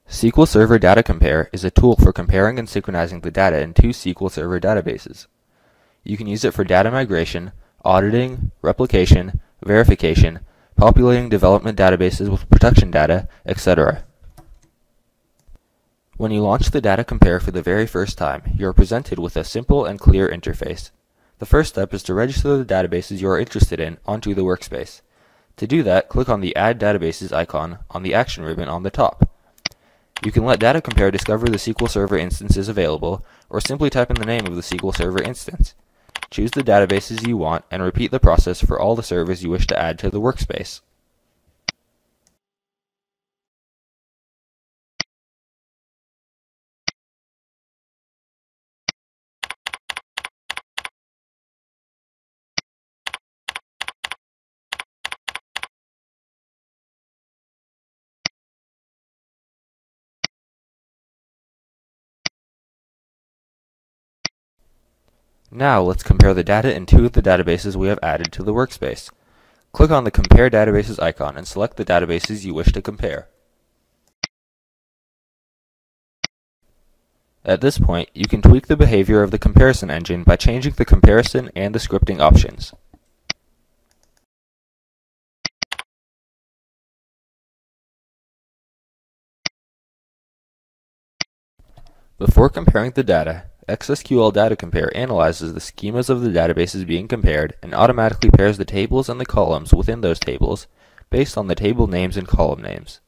SQL Server Data Compare is a tool for comparing and synchronizing the data in two SQL Server databases. You can use it for data migration, auditing, replication, verification, populating development databases with production data, etc. When you launch the Data Compare for the very first time, you are presented with a simple and clear interface. The first step is to register the databases you are interested in onto the workspace. To do that, click on the Add Databases icon on the action ribbon on the top. You can let Data Compare discover the SQL Server instances available, or simply type in the name of the SQL Server instance. Choose the databases you want and repeat the process for all the servers you wish to add to the workspace. Now let's compare the data in two of the databases we have added to the workspace. Click on the Compare Databases icon and select the databases you wish to compare. At this point, you can tweak the behavior of the comparison engine by changing the comparison and the scripting options. Before comparing the data, xSQL Data Compare analyzes the schemas of the databases being compared and automatically pairs the tables and the columns within those tables based on the table names and column names.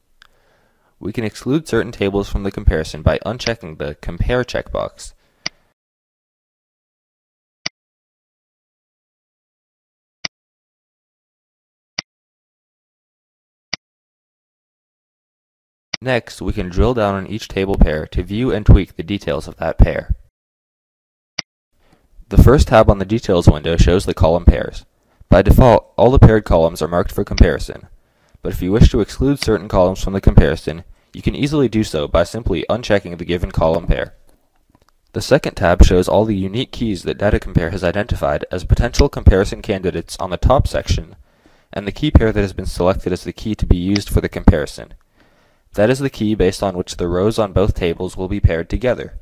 We can exclude certain tables from the comparison by unchecking the Compare checkbox. Next, we can drill down on each table pair to view and tweak the details of that pair. The first tab on the Details window shows the column pairs. By default, all the paired columns are marked for comparison, but if you wish to exclude certain columns from the comparison, you can easily do so by simply unchecking the given column pair. The second tab shows all the unique keys that Data Compare has identified as potential comparison candidates on the top section, and the key pair that has been selected as the key to be used for the comparison. That is the key based on which the rows on both tables will be paired together.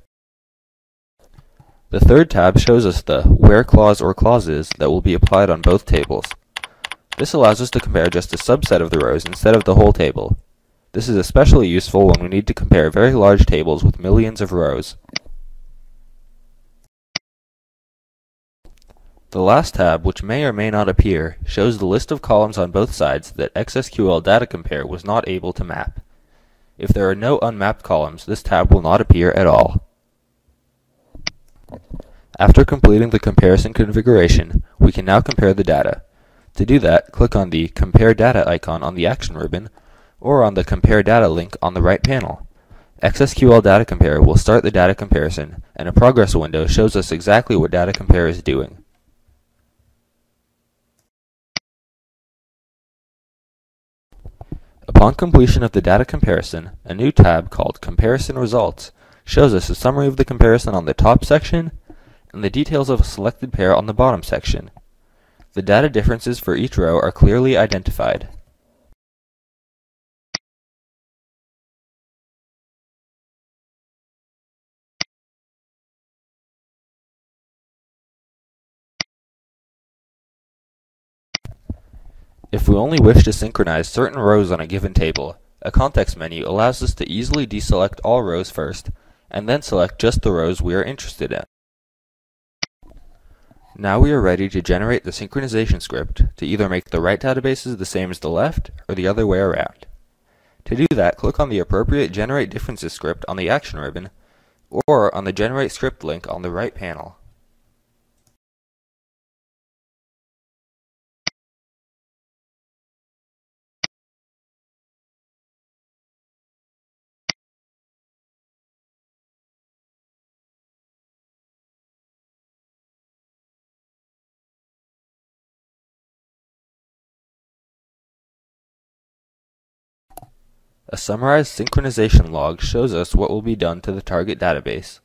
The third tab shows us the Where clause or clauses that will be applied on both tables. This allows us to compare just a subset of the rows instead of the whole table. This is especially useful when we need to compare very large tables with millions of rows. The last tab, which may or may not appear, shows the list of columns on both sides that xSQL Data Compare was not able to map. If there are no unmapped columns, this tab will not appear at all. After completing the comparison configuration, we can now compare the data. To do that, click on the Compare Data icon on the action ribbon, or on the Compare Data link on the right panel. xSQL Data Compare will start the data comparison, and a progress window shows us exactly what Data Compare is doing. Upon completion of the data comparison, a new tab called Comparison Results shows us a summary of the comparison on the top section and the details of a selected pair on the bottom section. The data differences for each row are clearly identified. If we only wish to synchronize certain rows on a given table, a context menu allows us to easily deselect all rows first, and then select just the rows we are interested in. Now we are ready to generate the synchronization script to either make the right databases the same as the left, or the other way around. To do that, click on the appropriate Generate Differences script on the action ribbon, or on the Generate Script link on the right panel. A summarized synchronization log shows us what will be done to the target database.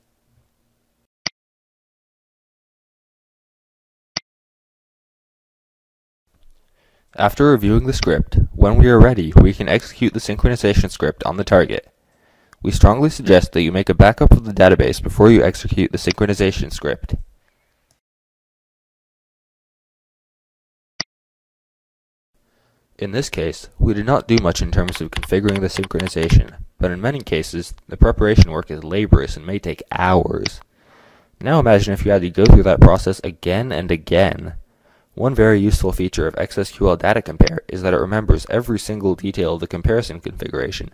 After reviewing the script, when we are ready, we can execute the synchronization script on the target. We strongly suggest that you make a backup of the database before you execute the synchronization script. In this case, we did not do much in terms of configuring the synchronization, but in many cases, the preparation work is laborious and may take hours. Now imagine if you had to go through that process again and again. One very useful feature of xSQL Data Compare is that it remembers every single detail of the comparison configuration.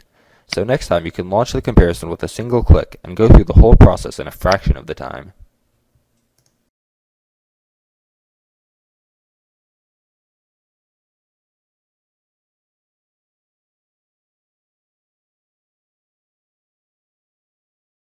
So next time you can launch the comparison with a single click and go through the whole process in a fraction of the time.